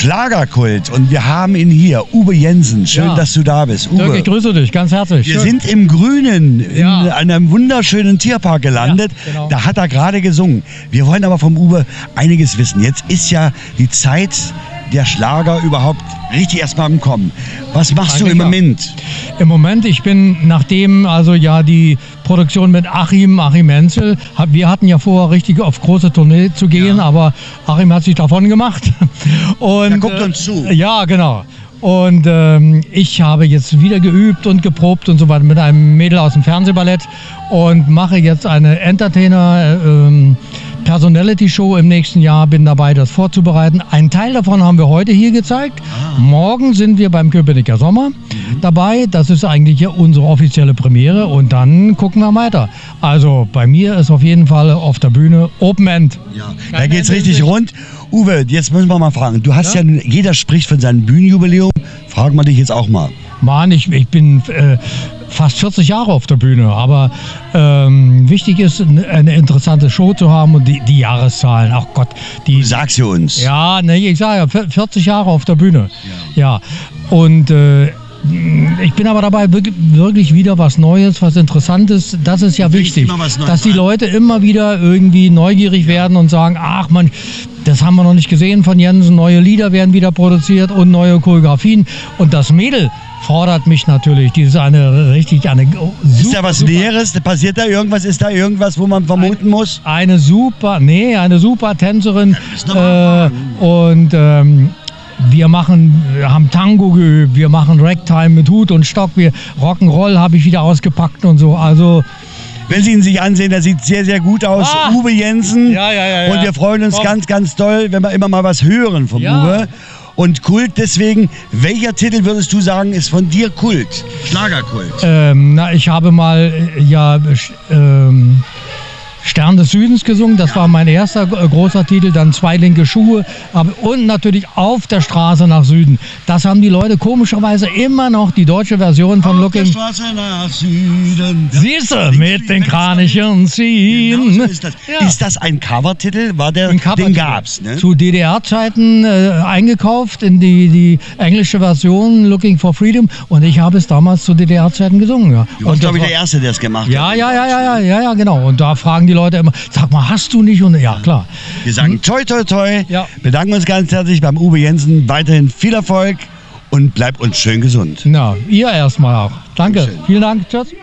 Schlagerkult. Und wir haben ihn hier, Uwe Jensen. Schön, dass du da bist. Uwe. Dirk, ich grüße dich, ganz herzlich. Wir sind im Grünen, in einem wunderschönen Tierpark gelandet. Ja, genau. Da hat er gerade gesungen. Wir wollen aber vom Uwe einiges wissen. Jetzt ist ja die Zeit der Schlager überhaupt richtig erstmal im Kommen. Was machst du im Moment? Im Moment, ich bin, nachdem also ja die Produktion mit Achim Menzel, wir hatten ja vor, richtig auf große Tournee zu gehen, aber Achim hat sich davon gemacht. Und, er guckt uns zu. Ja, genau. Und ich habe jetzt wieder geübt und geprobt und so weiter mit einem Mädel aus dem Fernsehballett und mache jetzt eine Personality-Show im nächsten Jahr, bin dabei, das vorzubereiten. Einen Teil davon haben wir heute hier gezeigt. Morgen sind wir beim Köpenicker Sommer dabei. Das ist eigentlich ja unsere offizielle Premiere und dann gucken wir weiter. Also bei mir ist auf jeden Fall auf der Bühne Open End. Ja, da geht's richtig rund. Uwe, jetzt müssen wir mal fragen. Du hast ja jeder spricht von seinem Bühnenjubiläum. Fragen wir dich jetzt auch mal. Mann, ich bin fast 40 Jahre auf der Bühne, aber wichtig ist, eine interessante Show zu haben und die Jahreszahlen, ach Gott. Du sagst sie uns. Ja, ne, ich sage ja, 40 Jahre auf der Bühne. Ja. Und ich bin aber dabei, wirklich wieder was Neues, was Interessantes. Das ist ja wichtig, dass die Leute immer wieder irgendwie neugierig werden und sagen, ach man, das haben wir noch nicht gesehen von Jensen. Neue Lieder werden wieder produziert und neue Choreografien. Und das Mädel fordert mich natürlich. Die ist eine super, ist da was Näheres? Passiert da irgendwas? Ist da irgendwas, wo man vermuten muss? Eine super Tänzerin. Wir haben Tango geübt, wir machen Ragtime mit Hut und Stock, Rock'n'Roll habe ich wieder ausgepackt und so. Also wenn Sie ihn sich ansehen, der sieht sehr, sehr gut aus. Uwe Jensen. Ja. Und wir freuen uns ganz, ganz doll, wenn wir immer mal was hören vom Uwe. Und Kult deswegen, welcher Titel würdest du sagen, ist von dir Kult? Schlagerkult? Ich habe mal Stern des Südens gesungen, das war mein erster großer Titel, dann Zwei linke Schuhe und natürlich Auf der Straße nach Süden. Das haben die Leute komischerweise immer noch, die deutsche Version von Looking. Auf der Straße nach Süden. Siehst du, mit den Kranichen ziehen. Genau so ist das. Ja. Ist das ein Covertitel? Den gab's, ne? Zu DDR-Zeiten eingekauft in die englische Version Looking for Freedom und ich habe es damals zu DDR-Zeiten gesungen. Ja. Du warst, glaube ich, der Erste, der es gemacht hat. Ja, genau. Und da fragen die Leute immer, sag mal, hast du nicht? Und ja, klar. Wir sagen toi, toi, toi. Ja. Bedanken uns ganz herzlich beim Uwe Jensen. Weiterhin viel Erfolg und bleib uns schön gesund. Na, ihr erstmal auch. Danke. Vielen Dank. Tschüss.